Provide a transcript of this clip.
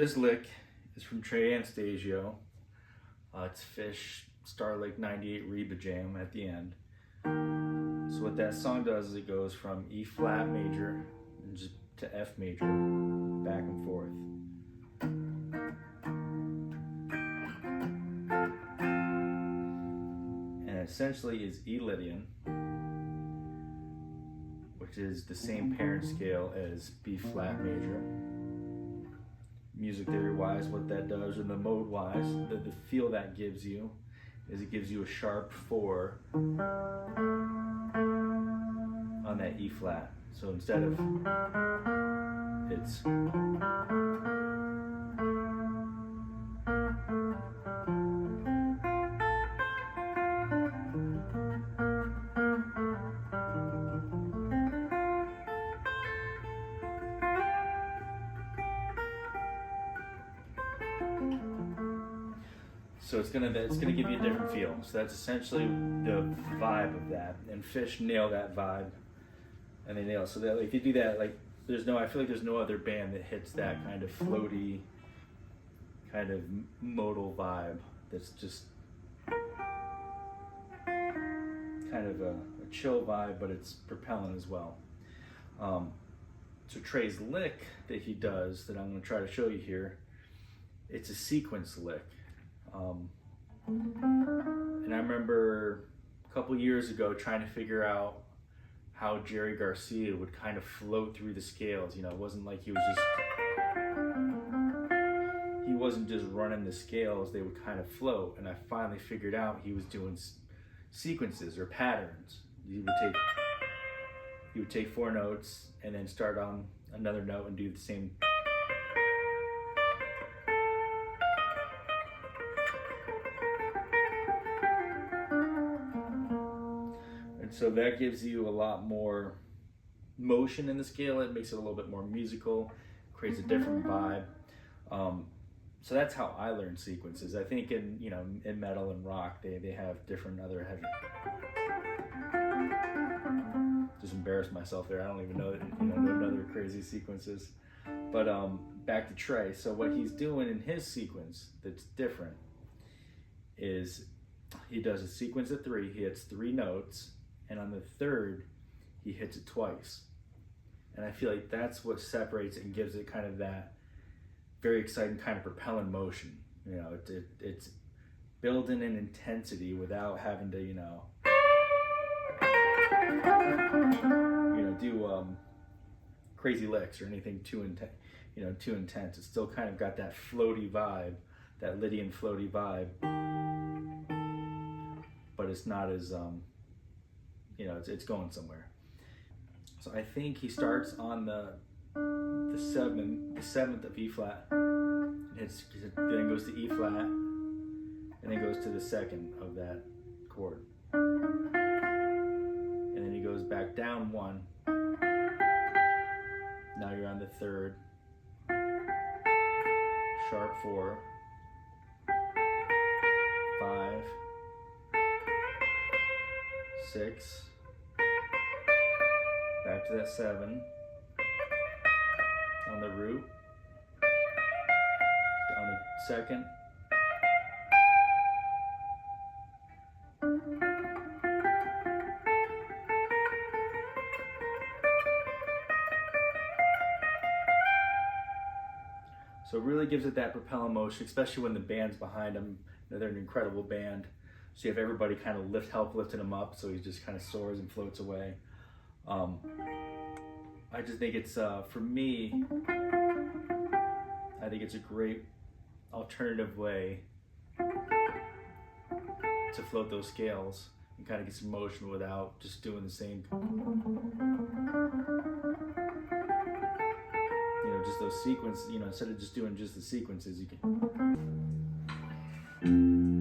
this lick is from Trey Anastasio. It's Fish Starlight 98 Reba Jam at the end. So what that song does is it goes from E flat major and just to F major, back and forth. And essentially is E Lydian, which is the same parent scale as B flat major. Music theory wise, what that does, and the mode wise, the feel that gives you is it gives you a sharp 4 on that E flat. So instead of it's so it's gonna give you a different feel. So that's essentially the vibe of that. And Fish nail that vibe, and they nail. So that like, if you do that, like I feel like there's no other band that hits that kind of floaty, kind of modal vibe. That's just kind of a chill vibe, but it's propellant as well. So Trey's lick that he does, that I'm going to try to show you here, it's a sequence lick. And I remember a couple years ago trying to figure out how Jerry Garcia would kind of float through the scales. You know, it wasn't like he wasn't just running the scales, they would kind of float. And I finally figured out he was doing sequences or patterns. He would take 4 notes and then start on another note and do the same. And so that gives you a lot more motion in the scale. It makes it a little bit more musical, creates a different vibe. So that's how I learned sequences. I think in metal and rock, they have different other heavy. Just embarrassed myself there. I don't even know other crazy sequences. But back to Trey. So what he's doing in his sequence that's different is he does a sequence of 3. He hits 3 notes, and on the 3rd, he hits it twice. And I feel like that's what separates it and gives it kind of that very exciting kind of propellant motion. You know, it's building in intensity without having to, do crazy licks or anything too intense. It's still kind of got that floaty vibe, that Lydian floaty vibe, but it's not as it's going somewhere. So I think he starts on the 7th of E flat, and then goes to E flat, and then goes to the 2nd of that chord, and then he goes back down 1. Now you're on the 3rd, sharp 4, 5, 6, back to that 7, on the root, on the 2nd, so it really gives it that propellant motion, especially when the band's behind him. They're an incredible band, so you have everybody kind of help lifting him up, so he just kind of soars and floats away. I just think it's, for me, I think it's a great alternative way to float those scales and kind of get some motion without just doing the same, just those sequences, instead of just doing just the sequences, you can.